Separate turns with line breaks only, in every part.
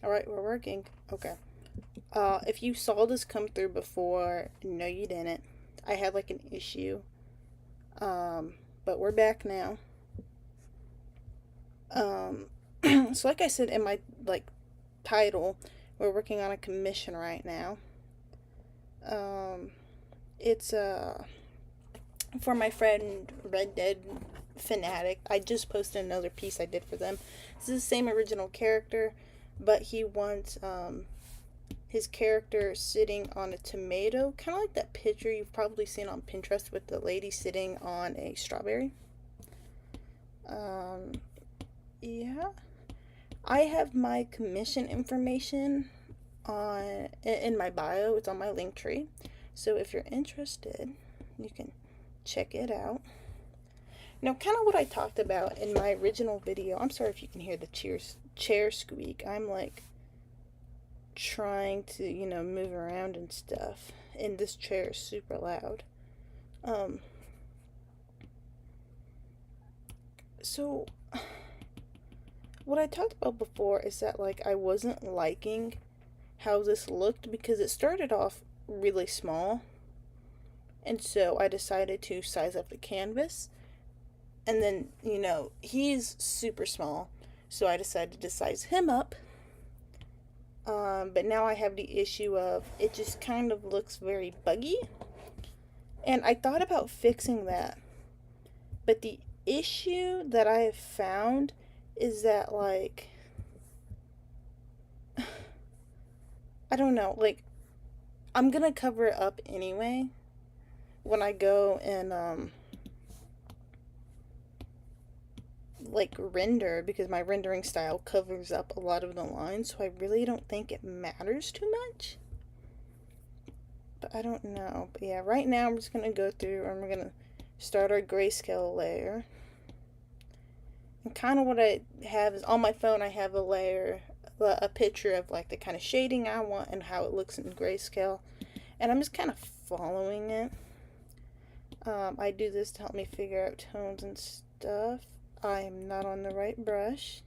Alright, we're working. Okay. If you saw this come through before, no you didn't. I had like an issue. But we're back now. Um, so like I said in my like title, we're working on a commission right now. Um, it's for my friend Red Dead Fanatic. I just posted another piece I did for them. This is the same original character, but he wants his character sitting on a tomato, kind of like that picture you've probably seen on Pinterest with the lady sitting on a strawberry. Um, yeah, I have my commission information on in my bio. It's on my link tree. So if you're interested, you can check it out. Now, kind of what I talked about in my original video. I'm sorry if you can hear the chair squeak. I'm like trying to, move around and stuff. And this chair is super loud. Um, so what I talked about before is that like I wasn't liking how this looked because it started off really small. And so I decided to size up the canvas. And then, he's super small. So I decided to size him up. But now I have the issue of it just kind of looks very buggy. And I thought about fixing that. But the issue that I have found is that, like, I don't know, like, I'm gonna cover it up anyway when I go and, like, render, because my rendering style covers up a lot of the lines, so I really don't think it matters too much. But I don't know. But yeah, right now I'm just gonna go through and we're gonna start our grayscale layer. And kind of what I have is on my phone, I have a picture of like the kind of shading I want and how it looks in grayscale. And I'm just kind of following it. I do this to help me figure out tones and stuff. I am not on the right brush.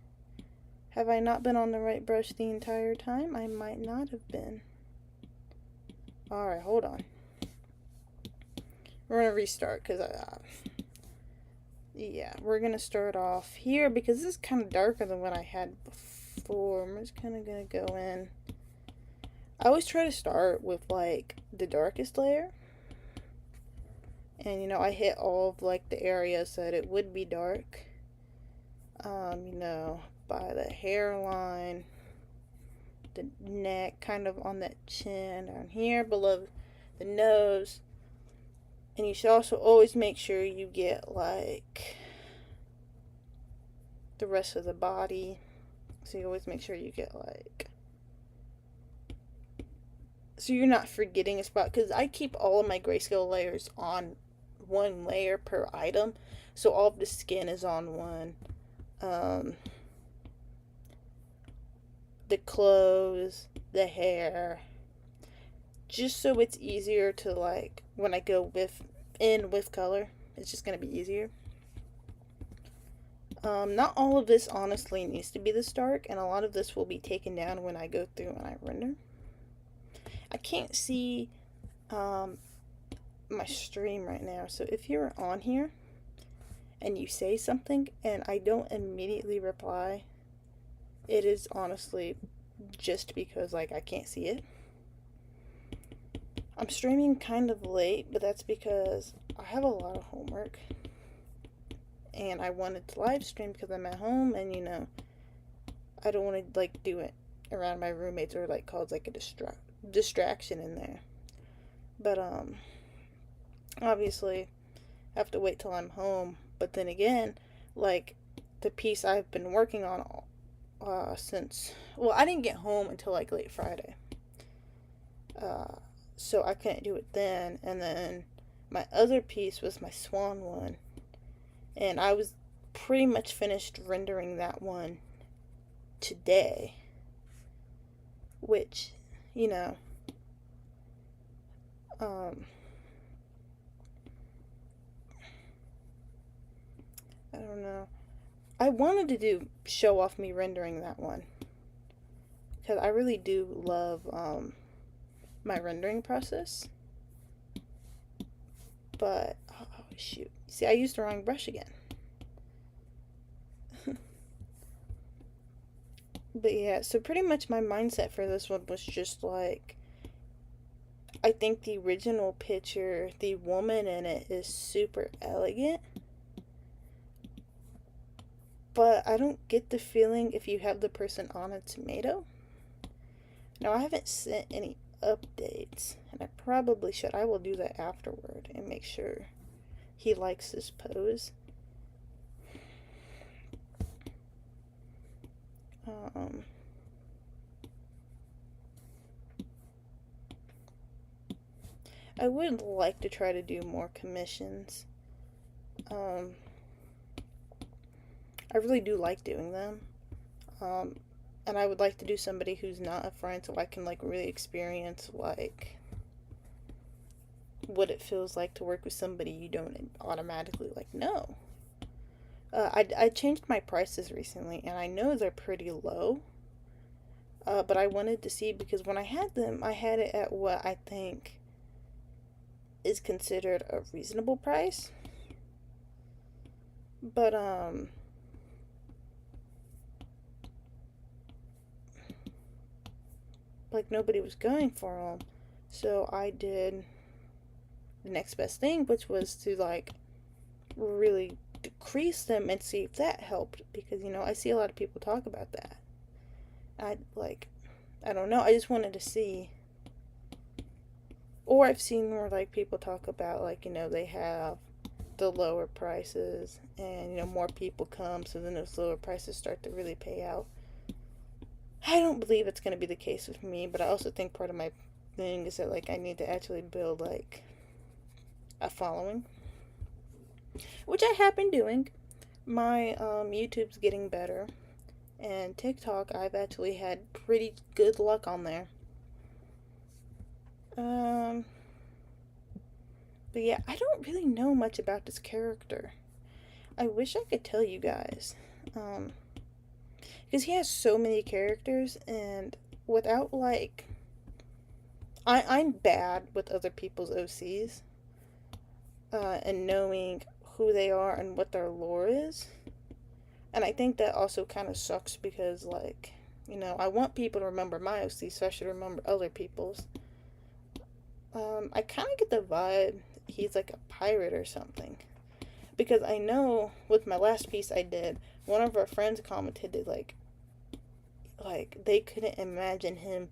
Have I not been on the right brush the entire time? I might not have been. Alright, hold on. We're going to restart because yeah, we're going to start off here because this is kind of darker than what I had before. I'm just kind of going to go in. I always try to start with like the darkest layer. And I hit all of like the areas that it would be dark. By the hairline, the neck, kind of on that chin down here, below the nose. And you should also always make sure you get like the rest of the body. So you always make sure you get like, so you're not forgetting a spot, because I keep all of my grayscale layers on one layer per item. So all of the skin is on one. The clothes, the hair, just so it's easier to like when I go with color, it's just gonna be easier. Not all of this honestly needs to be this dark, and a lot of this will be taken down when I go through and I render. I can't see my stream right now, so if you're on here and you say something and I don't immediately reply, it is honestly just because like I can't see it. I'm streaming kind of late, but that's because I have a lot of homework and I wanted to live stream because I'm at home, and I don't want to like do it around my roommates or like cause like a distraction in there. But obviously I have to wait till I'm home. But then again, like the piece I've been working on since, well, I didn't get home until like late Friday, so I couldn't do it then. And then my other piece was my swan one, and I was pretty much finished rendering that one today, which I don't know. I wanted to show off me rendering that one because I really do love my rendering process. But, oh shoot. See, I used the wrong brush again. But yeah, so pretty much my mindset for this one was just like, I think the original picture, the woman in it is super elegant. But I don't get the feeling if you have the person on a tomato. Now, I haven't sent any updates, and I probably should. I will do that afterward and make sure he likes this pose. I would like to try to do more commissions. I really do like doing them. And I would like to do somebody who's not a friend so I can like really experience like what it feels like to work with somebody you don't automatically like know. I changed my prices recently and I know they're pretty low. But I wanted to see because when I had them, I had it at what I think is considered a reasonable price. But like nobody was going for them. So I did the next best thing, which was to like really decrease them and see if that helped because I see a lot of people talk about that. I don't know, I just wanted to see. Or I've seen where like people talk about like they have the lower prices and more people come, so then those lower prices start to really pay out. I don't believe it's going to be the case with me, but I also think part of my thing is that like I need to actually build like a following, which I have been doing. My YouTube's getting better, and TikTok I've actually had pretty good luck on there. But yeah, I don't really know much about this character. I wish I could tell you guys. Because he has so many characters, and without like. I'm bad with other people's OCs. And knowing who they are and what their lore is. And I think that also kind of sucks because, like, I want people to remember my OC, so I should remember other people's. I kind of get the vibe he's like a pirate or something. Because I know with my last piece I did, one of our friends commented like they couldn't imagine him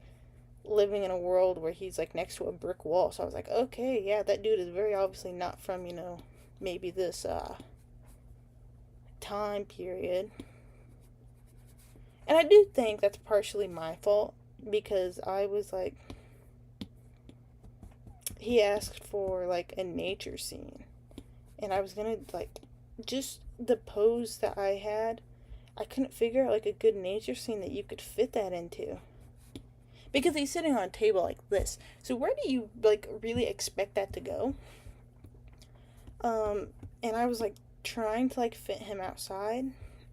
living in a world where he's like next to a brick wall. So I was like, okay, yeah, that dude is very obviously not from, maybe this time period. And I do think that's partially my fault because I was like, he asked for like a nature scene, and I was gonna like just the pose that I had, I couldn't figure out like a good nature scene that you could fit that into. Because he's sitting on a table like this. So where do you like really expect that to go? And I was like trying to like fit him outside,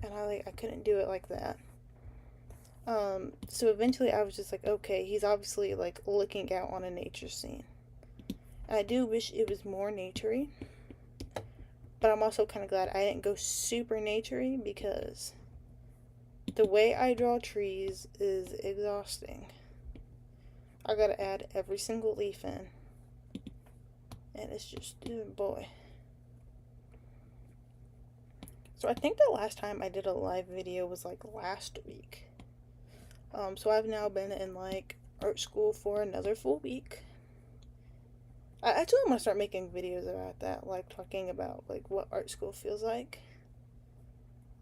and I couldn't do it like that. So eventually I was just like, okay, he's obviously like looking out on a nature scene. And I do wish it was more naturey. But I'm also kind of glad I didn't go super naturey because the way I draw trees is exhausting. I gotta add every single leaf in. And it's just, oh boy. So I think the last time I did a live video was like last week. So I've now been in like art school for another full week. I actually want to start making videos about that, like talking about like what art school feels like.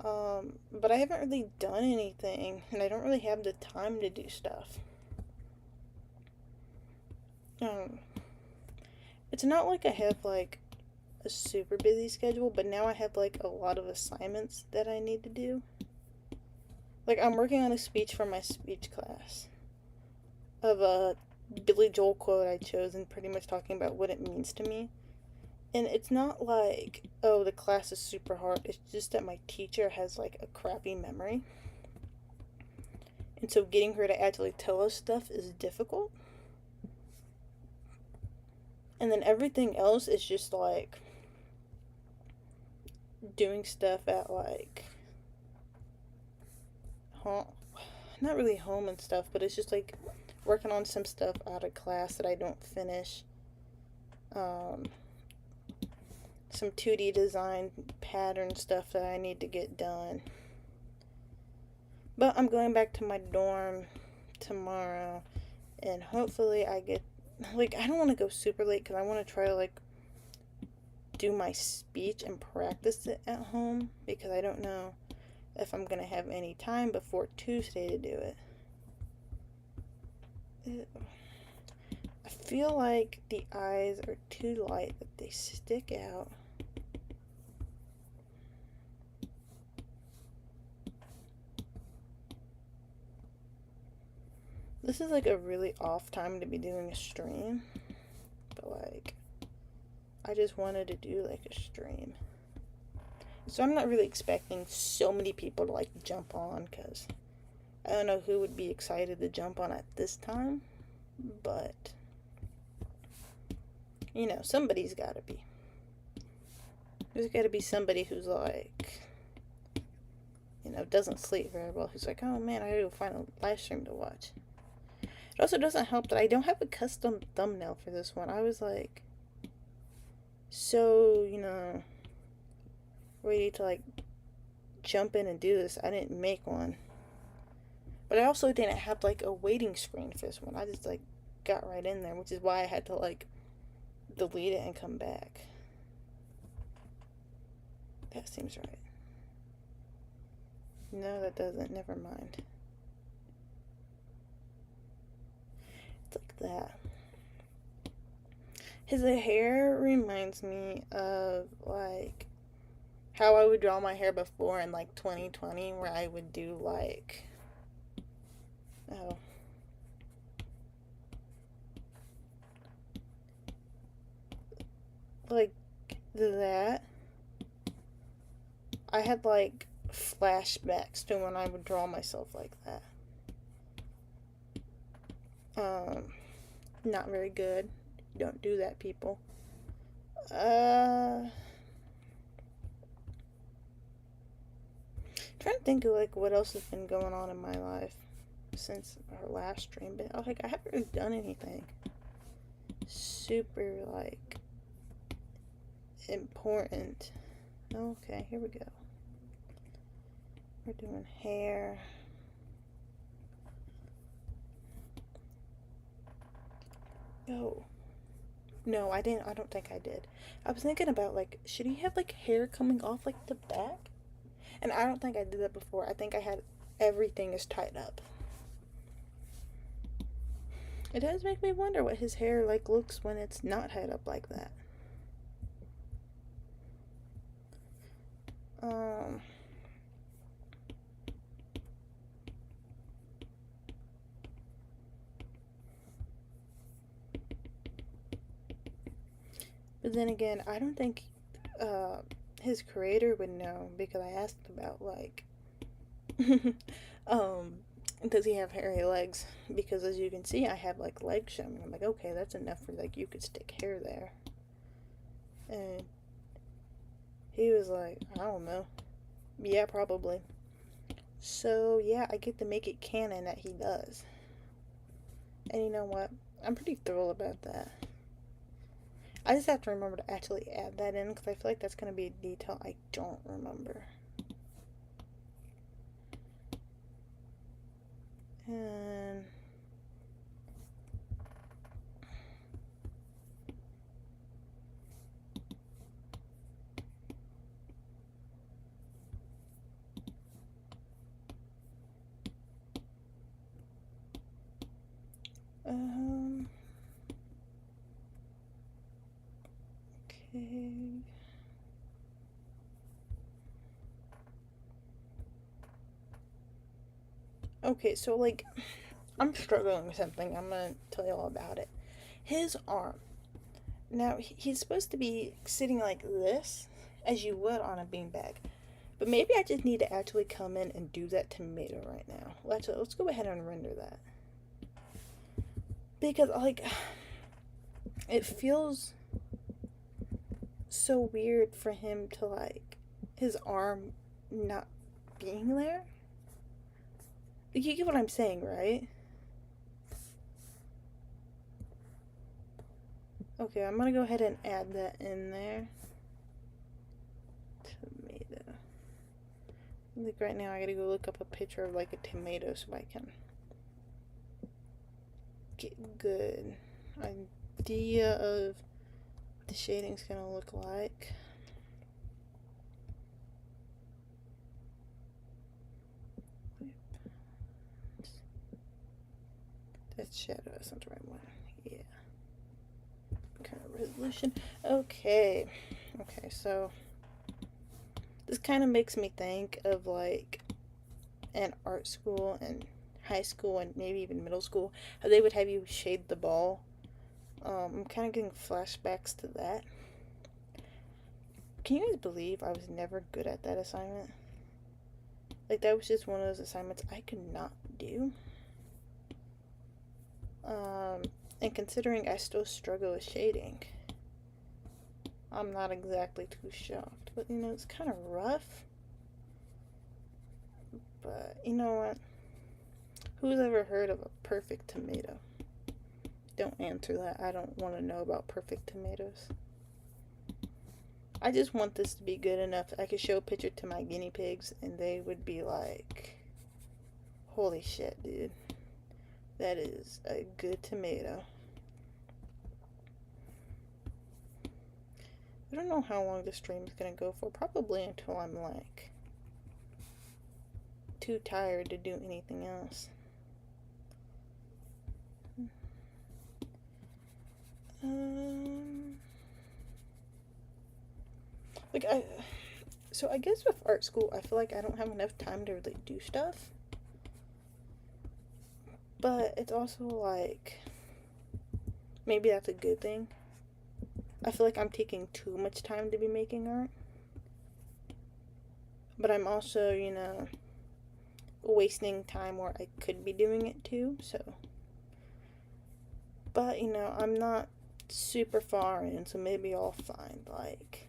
But I haven't really done anything, and I don't really have the time to do stuff. It's not like I have like a super busy schedule, but now I have like a lot of assignments that I need to do. Like I'm working on a speech for my speech class of a Billy Joel quote I chose and pretty much talking about what it means to me. And it's not like, oh, the class is super hard. It's just that my teacher has like a crappy memory. And so getting her to actually tell us stuff is difficult. And then everything else is just like doing stuff at like home, not really home and stuff, but it's just like working on some stuff out of class that I don't finish. Some 2D design pattern stuff that I need to get done. But I'm going back to my dorm tomorrow, and hopefully I get, like, I don't want to go super late because I want to try to, like, do my speech and practice it at home because I don't know if I'm going to have any time before Tuesday to do it. Ew. I feel like the eyes are too light, that they stick out. This is like a really off time to be doing a stream, but like, I just wanted to do like a stream. So I'm not really expecting so many people to like jump on because I don't know who would be excited to jump on at this time, but you know, somebody's got to be. There's got to be somebody who's like, you know, doesn't sleep very well, who's like, oh man, I gotta go find a live stream to watch. It also doesn't help that I don't have a custom thumbnail for this one. I was like, so, you know, ready to like jump in and do this. I didn't make one. But I also didn't have like a waiting screen for this one. I just like got right in there, which is why I had to like delete it and come back. That seems right. No, that doesn't. Never mind. It's like that. His hair reminds me of like how I would draw my hair before in like 2020, where I would do like, oh, like that. I had like flashbacks to when I would draw myself like that. Not very good. Don't do that, people. Trying to think of like what else has been going on in my life since our last stream, but like I haven't really done anything super like important. Okay, here we go. We're doing hair. Oh. No, I didn't. I don't think I did. I was thinking about like, should he have like hair coming off like the back? And I don't think I did that before. I think I had everything is tied up. It does make me wonder what his hair like looks when it's not tied up like that. But then again, I don't think his creator would know because I asked about like does he have hairy legs? Because as you can see, I have like legs showing. I'm like, okay, that's enough for like you could stick hair there. And he was like, I don't know. Yeah, probably. So yeah, I get to make it canon that he does. And you know what? I'm pretty thrilled about that. I just have to remember to actually add that in because I feel like that's going to be a detail I don't remember. And okay. Okay, so like I'm struggling with something. I'm gonna tell you all about it. His arm. Now he's supposed to be sitting like this, as you would on a beanbag. But maybe I just need to actually come in and do that tomato right now. Let's go ahead and render that. Because, like, it feels so weird for him to, like, his arm not being there. You get what I'm saying, right? Okay, I'm gonna go ahead and add that in there. Tomato. Like right now I gotta go look up a picture of like a tomato so I can get good idea of what the shading's gonna look like. That's shadow, that's not the right one. Yeah. Kind of resolution. Okay. Okay, so this kind of makes me think of like an art school and high school and maybe even middle school, how they would have you shade the ball. I'm kind of getting flashbacks to that. Can you guys believe I was never good at that assignment? Like, that was just one of those assignments I could not do. And considering I still struggle with shading, I'm not exactly too shocked. But, you know, it's kind of rough. But, you know what? Who's ever heard of a perfect tomato? Don't answer that. I don't want to know about perfect tomatoes. I just want this to be good enough that I could show a picture to my guinea pigs and they would be like, holy shit, dude. That is a good tomato. I don't know how long this stream is going to go for. Probably until I'm like too tired to do anything else. So I guess with art school, I feel like I don't have enough time to really do stuff. But it's also like, maybe that's a good thing. I feel like I'm taking too much time to be making art. But I'm also, you know, wasting time where I could be doing it too, so. But, you know, I'm not super far in, so maybe I'll find, like,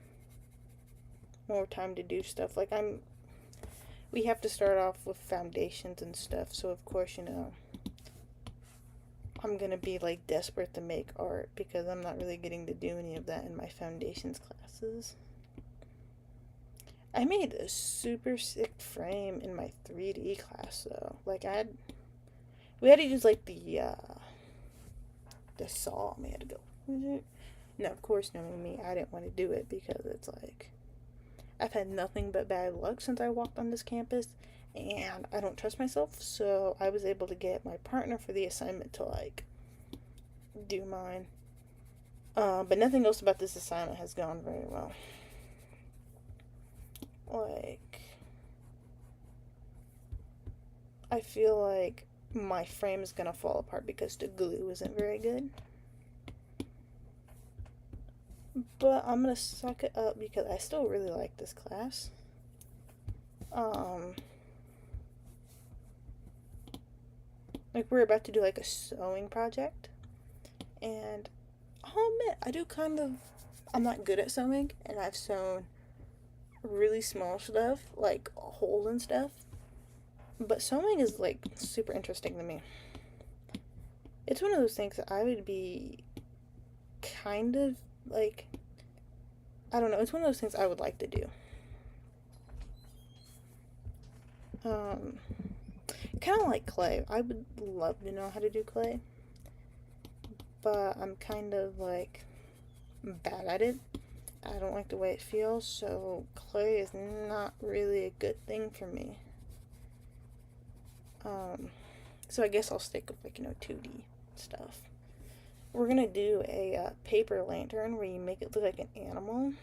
more time to do stuff. Like, we have to start off with foundations and stuff, so of course, you know, I'm gonna be like desperate to make art because I'm not really getting to do any of that in my foundations classes. I made a super sick frame in my 3D class though. Like we had to use like the saw. We had to go. No, of course, knowing me, I didn't want to do it because it's like I've had nothing but bad luck since I walked on this campus. And I don't trust myself, so I was able to get my partner for the assignment to, like, do mine. But nothing else about this assignment has gone very well. Like, I feel like my frame is gonna fall apart because the glue isn't very good. But I'm gonna suck it up because I still really like this class. Like, we're about to do, like, a sewing project. And I'll admit, I'm not good at sewing. And I've sewn really small stuff, like a hole and stuff. But sewing is, like, super interesting to me. It's one of those things that I would be kind of, like, I don't know. It's one of those things I would like to do. Kind of like clay. I would love to know how to do clay, but I'm kind of like bad at it. I don't like the way it feels, so clay is not really a good thing for me. So I guess I'll stick with, like, you know, 2D stuff. We're gonna do a paper lantern where you make it look like an animal.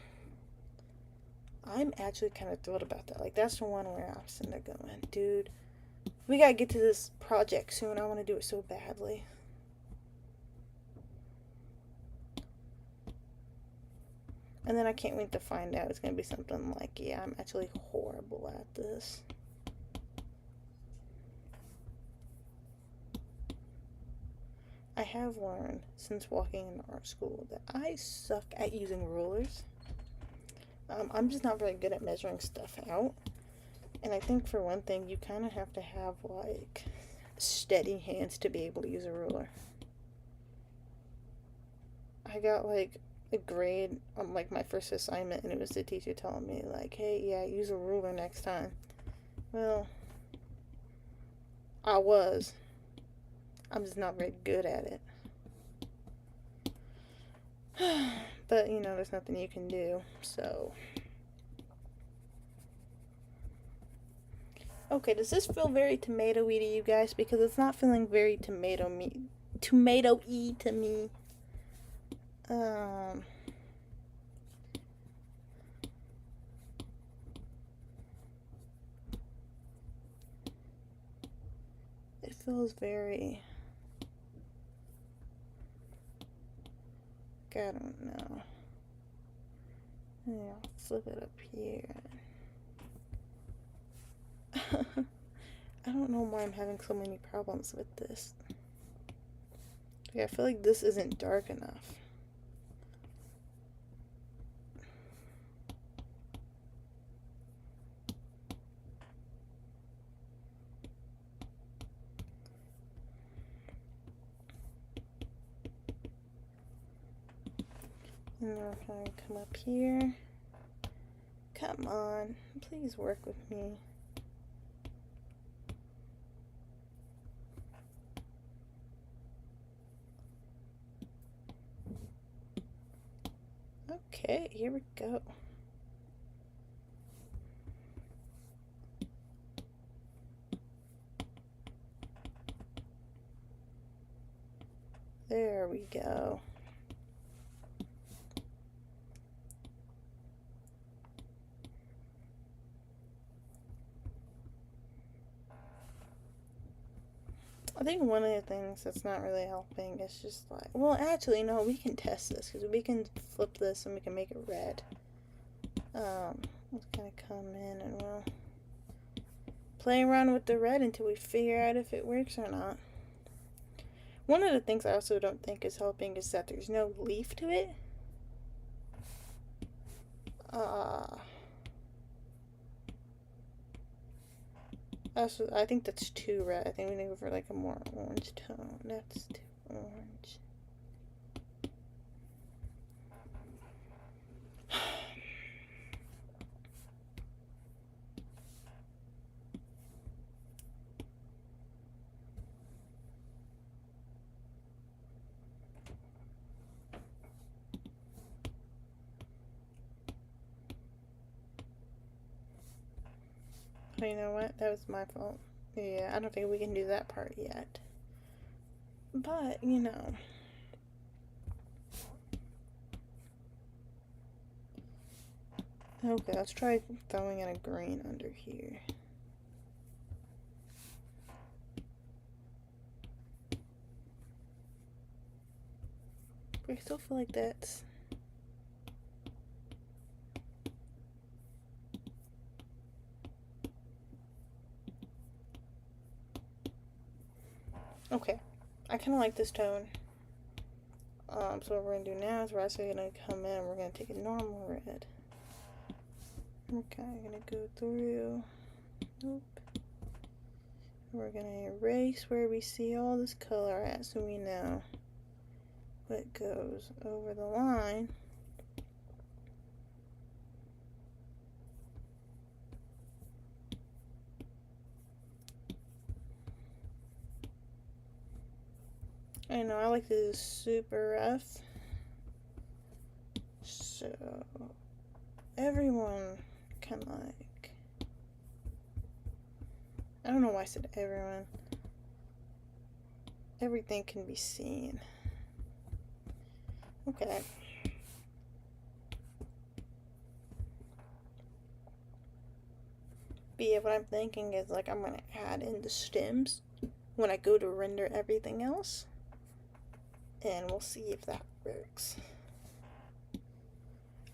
I'm actually kind of thrilled about that. Like, that's the one where I'm sitting there going, dude, we gotta get to this project soon. I want to do it so badly. And then I can't wait to find out it's going to be something like, yeah, I'm actually horrible at this. I have learned since walking in art school that I suck at using rulers. I'm just not very good at measuring stuff out. And I think for one thing, you kind of have to have like steady hands to be able to use a ruler. I got like a grade on like my first assignment, and it was the teacher telling me like, hey, yeah, use a ruler next time. Well, I'm just not very good at it. But you know, there's nothing you can do. So okay, does this feel very tomatoey to you guys? Because it's not feeling very tomatoey to me. It feels very, I don't know. Yeah, I'll flip it up here. I don't know why I'm having so many problems with this. Like, I feel like this isn't dark enough. And we're going to come up here. Come on, please work with me. Okay, here we go. There we go. I think one of the things that's not really helping is just like, well, actually, no, we can test this because we can flip this and we can make it red. Let's kind of come in and we'll play around with the red until we figure out if it works or not. One of the things I also don't think is helping is that there's no leaf to it. Also, I think that's too red. I think we need to go for like a more orange tone. That's too orange. Oh, you know what? That was my fault. Yeah, I don't think we can do that part yet. But, you know. Okay, let's try throwing in a green under here. But I still feel like that's... Okay, I kind of like this tone. So what we're going to do now is we're actually going to come in and we're going to take a normal red. Okay, I'm going to go through. Nope. We're going to erase where we see all this color at so we know what goes over the line. I know I like to do super rough, so everyone can like, I don't know why I said everyone, everything can be seen. Okay. But yeah, what I'm thinking is like I'm gonna add in the stems when I go to render everything else. And we'll see if that works.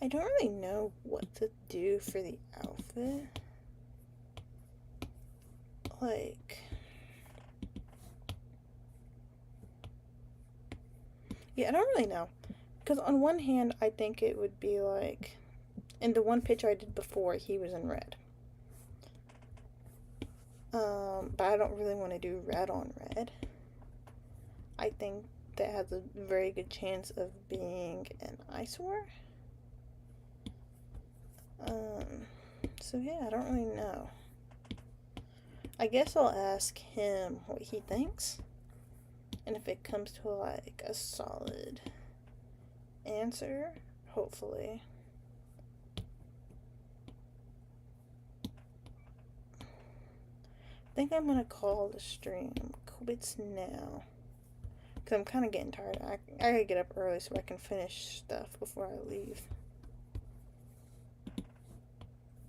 I don't really know what to do for the outfit. Like, yeah, I don't really know. Because on one hand, I think it would be like, in the one picture I did before, he was in red. But I don't really want to do red on red. I think that has a very good chance of being an eyesore. So yeah, I don't really know. I guess I'll ask him what he thinks. And if it comes to like a solid answer, hopefully. I think I'm gonna call the stream quits now. Because I'm kind of getting tired. I gotta get up early so I can finish stuff before I leave.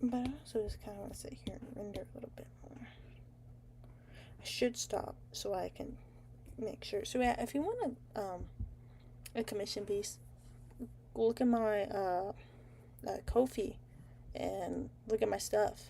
But I also just kind of want to sit here and render a little bit more. I should stop so I can make sure. So yeah, if you want a commission piece, look at my Ko-fi and look at my stuff.